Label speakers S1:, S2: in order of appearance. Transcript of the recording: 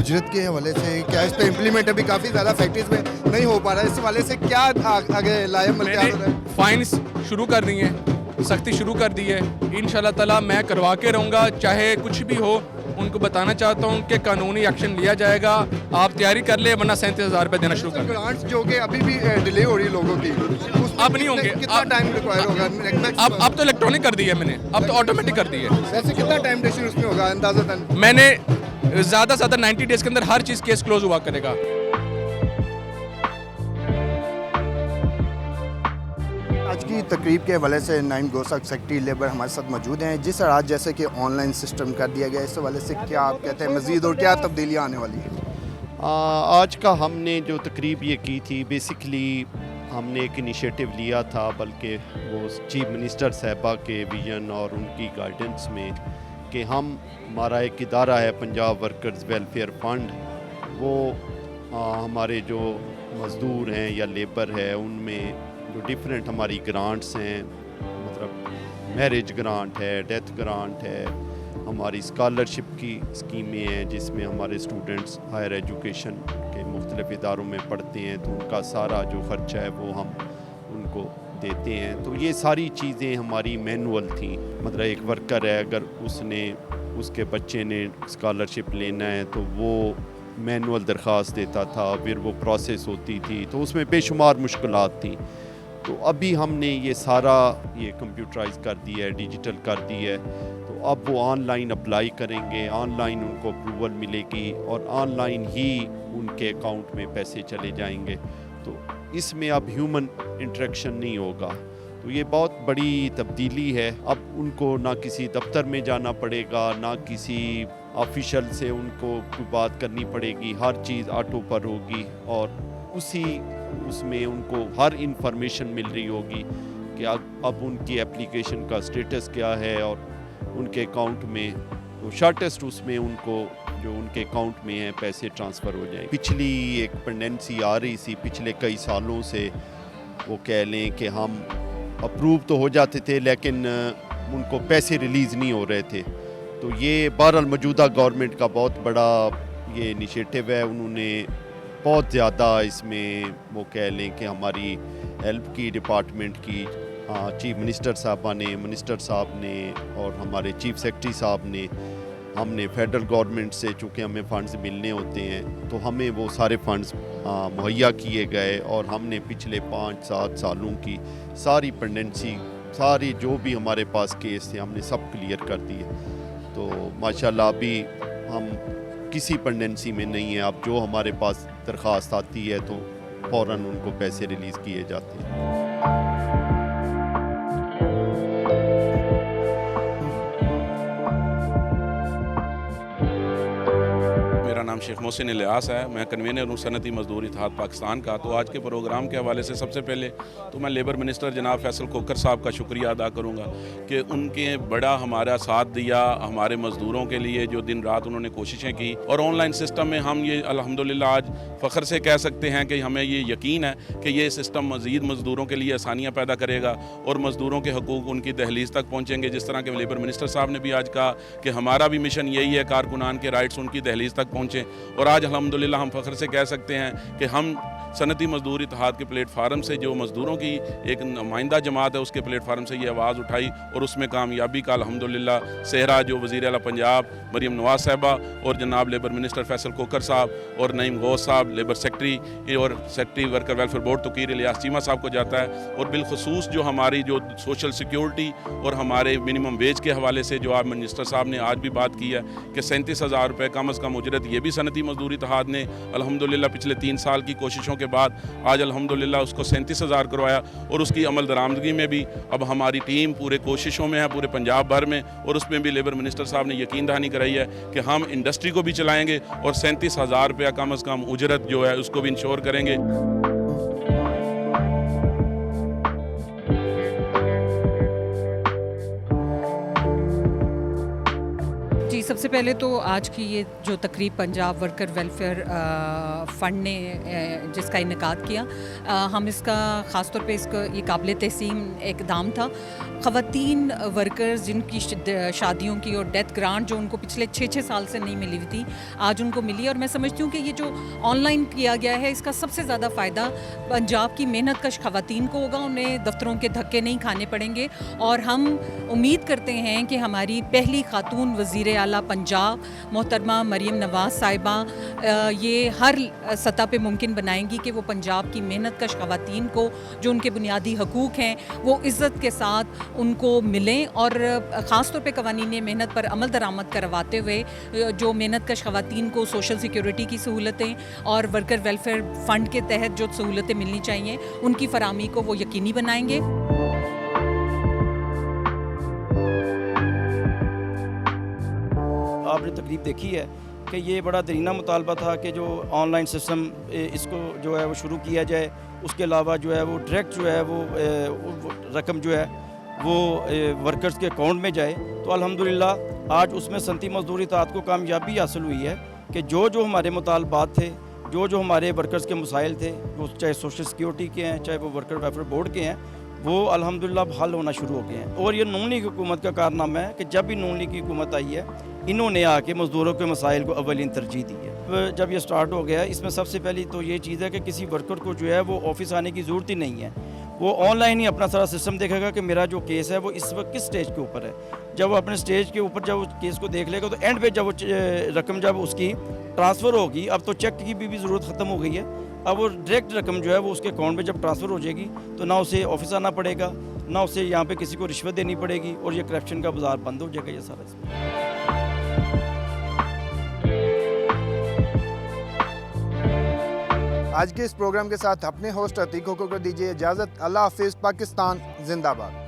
S1: उजरत के हवाले से क्या इस पे इम्प्लीमेंट अभी काफ़ी ज़्यादा फैक्ट्रीज में नहीं हो पा रहा है, इस हवाले से क्या आगे लाएम
S2: मैंने फाइन्स शुरू कर दी हैं, सख्ती शुरू कर दी है। इंशाल्लाह ताला मैं करवा के रहूँगा, चाहे कुछ भी हो। उनको बताना चाहता हूँ कि कानूनी एक्शन लिया जाएगा। आप तैयारी कर ले, वरना 37,000 रुपये देना शुरू कर दें।
S1: ग्रांट्स जो कि अभी भी डिले हो रही है लोगों की, उसमें
S2: अब नहीं होंगे।
S1: कितना टाइम रिक्वायर होगा?
S2: अब तो इलेक्ट्रॉनिक कर दी है मैंने, अब तो ऑटोमेटिक कर दी है।
S1: वैसे कितना टाइम ड्यूरेशन उसमें होगा अंदाज़तन?
S2: मैंने ज़्यादा से ज़्यादा 90 डेज़ के अंदर हर चीज़ केस क्लोज हुआ करेगा।
S1: आज की तकरीब के हवाले से नाइम गोसा सेक्रेटरी लेबर हमारे साथ मौजूद हैं। जिस तरह आज जैसे कि ऑनलाइन सिस्टम कर दिया गया, इस हवाले से क्या आप कहते हैं मज़ीद और क्या तब्दीलियाँ आने वाली हैं?
S3: आज का हमने जो तकरीब ये की थी, बेसिकली हमने एक इनिशिएटिव लिया था, बल्कि वो चीफ मिनिस्टर साहबा के विजन और उनकी गाइडेंस में कि हमारा एक इदारा है पंजाब वर्कर्स वेलफेयर फंड, वो हमारे जो मज़दूर हैं या लेबर है उनमें जो डिफरेंट हमारी ग्रांट्स हैं, मतलब मैरिज ग्रांट है, डेथ ग्रांट है, हमारी स्कॉलरशिप की स्कीमें हैं जिसमें हमारे स्टूडेंट्स हायर एजुकेशन के मुख्तलिफ इदारों में पढ़ते हैं, तो उनका सारा जो ख़र्चा है वो हम उनको देते हैं। तो ये सारी चीज़ें हमारी मैनुअल थी। मतलब एक वर्कर है, अगर उसके बच्चे ने स्कॉलरशिप लेना है तो वो मैनुअल दरख्वास्त देता था, फिर वो प्रोसेस होती थी, तो उसमें बेशुमार मुश्किलात थी। तो अभी हमने ये सारा कंप्यूटराइज कर दिया है, डिजिटल कर दी है। तो अब वो ऑनलाइन अप्लाई करेंगे, ऑनलाइन उनको अप्रूवल मिलेगी और ऑनलाइन ही उनके अकाउंट में पैसे चले जाएंगे। तो इसमें अब ह्यूमन इंटरेक्शन नहीं होगा। तो ये बहुत बड़ी तब्दीली है। अब उनको ना किसी दफ्तर में जाना पड़ेगा, ना किसी ऑफिशियल से उनको कोई बात करनी पड़ेगी, हर चीज़ ऑटो पर होगी और उसमें उनको हर इंफॉर्मेशन मिल रही होगी कि अब उनकी एप्लीकेशन का स्टेटस क्या है और उनके अकाउंट में तो शॉर्टेस्ट उसमें उनको जो उनके अकाउंट में है पैसे ट्रांसफ़र हो जाएं। पिछली एक पेंडेंसी आ रही थी पिछले कई सालों से, वो कह लें कि हम अप्रूव तो हो जाते थे लेकिन उनको पैसे रिलीज़ नहीं हो रहे थे। तो ये बहरहाल मौजूदा गवर्नमेंट का बहुत बड़ा ये इनिशिएटिव है। उन्होंने बहुत ज़्यादा इसमें वो कह लें कि हमारी हेल्प की, डिपार्टमेंट की, चीफ मिनिस्टर साहब ने और हमारे चीफ सेक्रेटरी साहब ने, हमने फेडरल गवर्नमेंट से चूँकि हमें फ़ंड्स मिलने होते हैं तो हमें वो सारे फ़ंड्स मुहैया किए गए और हमने पिछले 5-7 सालों की सारी पेंडेंसी, सारी जो भी हमारे पास केस थे हमने सब क्लियर कर दिए। तो माशाल्लाह अभी हम किसी पेंडेंसी में नहीं है। अब जो हमारे पास दरख्वास्त आती है तो फ़ौरन उनको पैसे रिलीज़ किए जाते हैं।
S4: मेरा नाम शेख मोहसिन इलियास है, मैं कन्वीनर हूँ सनती मजदूर इत्तेहाद पाकिस्तान का। तो आज के प्रोग्राम के हवाले से सबसे पहले तो मैं लेबर मिनिस्टर जनाब फैसल कोकर साहब का शुक्रिया अदा करूँगा कि उनके बड़ा हमारा साथ दिया, हमारे मज़दूरों के लिए जो दिन रात उन्होंने कोशिशें की। और ऑनलाइन सिस्टम में हम ये अल्हम्दुलिल्लाह आज फ़ख्र से कह सकते हैं कि हमें ये यकीन है कि ये सिस्टम मज़ीद मज़दूरों के लिए आसानियाँ पैदा करेगा और मज़दूरों के हकूक़ उनकी दहलीज़ तक पहुँचेंगे। जिस तरह के लेबर मिनिस्टर साहब ने भी आज कहा कि हमारा भी मिशन यही है, कारकुनान के राइट्स उनकी दहलीज़ तक पहुँचें। और आज अल्हम्दुलिल्लाह हम फ़ख्र से कह सकते हैं कि हम सनती मजदूर इत्तेहाद के प्लेटफार्म से, जो मज़दूरों की एक नुमाइंदा जमात है, उसके प्लेटफार्म से ये आवाज़ उठाई और उसमें कामयाबी का अल्हम्दुलिल्लाह सेहरा जो वज़ीर आला पंजाब मरियम नवाज़ साहिबा और जनाब लेबर मिनिस्टर फैसल कोकर साहब और नईम गौस साहब लेबर सेक्रेटरी और secretary worker welfare board Tauqir Ilyas Cheema साहब को जाता है। और बिलखसूस जो हमारी जो सोशल सिक्योरिटी और हमारे मिनिमम वेज के हवाले से जो आप मिनिस्टर साहब ने आज भी बात की है कि 37,000 रुपये कम अज़ कम उजरत, ये भी सनती मजदूर इत्तेहाद ने अल्हम्दुलिल्लाह पिछले 3 साल की कोशिशों के बाद आज अल्हम्दुलिल्लाह उसको 37,000 करवाया। और उसकी अमल दरामदगी में भी अब हमारी टीम पूरे कोशिशों में है, पूरे पंजाब भर में। और उसमें भी लेबर मिनिस्टर साहब ने यकीन दहानी कराई है कि हम इंडस्ट्री को भी चलाएँगे और 37,000 रुपया कम अज़ कम उजरत जो है उसको भी इंश्योर करेंगे।
S5: जी, सबसे सबसे पहले तो आज की ये जो तकरीब पंजाब वर्कर वेलफेयर फ़ंड ने जिसका इनेकाद किया, हम इसका ख़ास तौर पे इसका ये काबिल तहसीन इक़दाम था। ख़वातीन वर्कर्स जिनकी शादियों की और डेथ ग्रांट जो उनको पिछले 6-6 साल से नहीं मिली हुई थी, आज उनको मिली। और मैं समझती हूँ कि ये जो ऑनलाइन किया गया है इसका सबसे ज़्यादा फ़ायदा पंजाब की मेहनत कश ख़वातीन को होगा, उन्हें दफ्तरों के धक्के नहीं खाने पड़ेंगे। और हम उम्मीद करते हैं कि हमारी पहली खातून वज़ीर आला पंजाब मोहतरमा मरीम नवाज़ साहिबा ये हर सतह पे मुमकिन बनाएंगी कि वो पंजाब की मेहनत कश ख़वातीन को जो उनके बुनियादी हकूक़ हैं वो इज़्ज़त के साथ उनको मिलें। और ख़ास तौर पे कवानीन मेहनत पर अमल दरामद करवाते हुए जो मेहनत कश ख़वातीन को सोशल सिक्योरिटी की सहूलतें और वर्कर वेलफेयर फ़ंड के तहत जो सहूलतें मिलनी चाहिए उनकी फराहमी को वो यकीनी बनाएंगे।
S6: आपने तकरीब देखी है कि ये बड़ा दरीना मुतालबा था कि जो ऑनलाइन सिस्टम इसको जो है वो शुरू किया जाए। उसके अलावा जो है वो डायरेक्ट जो है वो रकम जो है वो वर्कर्स के अकाउंट में जाए। तो अल्हम्दुलिल्लाह आज उसमें सनती मजदूरी इत्तेहाद को कामयाबी हासिल हुई है कि जो जो हमारे मुतालबात थे, जो जो हमारे वर्कर्स के मसाइल थे, वो चाहे सोशल सिक्योरिटी के हैं, चाहे वो वर्कर वेलफेयर बोर्ड के हैं, वो अल्हम्दुलिल्लाह हल होना शुरू हो गए हैं। और ये नून लीग हुकूमत का कारनामा है कि जब भी नून लीग की हुकूमत आई है इन्होंने आके मज़दूरों के मसाइल को अव्वलीन तरजीह दी है। जब ये स्टार्ट हो गया इसमें सबसे पहली तो ये चीज़ है कि किसी वर्कर को जो है वो ऑफिस आने की ज़रूरत ही नहीं है, वो ऑनलाइन ही अपना सारा सिस्टम देखेगा कि मेरा जो केस है वो इस वक्त किस स्टेज के ऊपर है। जब वो अपने स्टेज के ऊपर जब केस को देख लेगा तो एंड पे जब वो रकम जब उसकी ट्रांसफ़र होगी, अब तो चेक की भी ज़रूरत ख़त्म हो गई है, अब वो डायरेक्ट रकम जो है वो उसके अकाउंट में जब ट्रांसफ़र हो जाएगी तो ना उसे ऑफिस आना पड़ेगा, ना उसे यहाँ पे किसी को रिश्वत देनी पड़ेगी और ये करप्शन का बाजार बंद हो जाएगा। ये सारा
S1: आज के इस प्रोग्राम के साथ अपने होस्ट अतीक को दीजिए इजाज़त। अल्लाह हाफिज़। पाकिस्तान जिंदाबाद।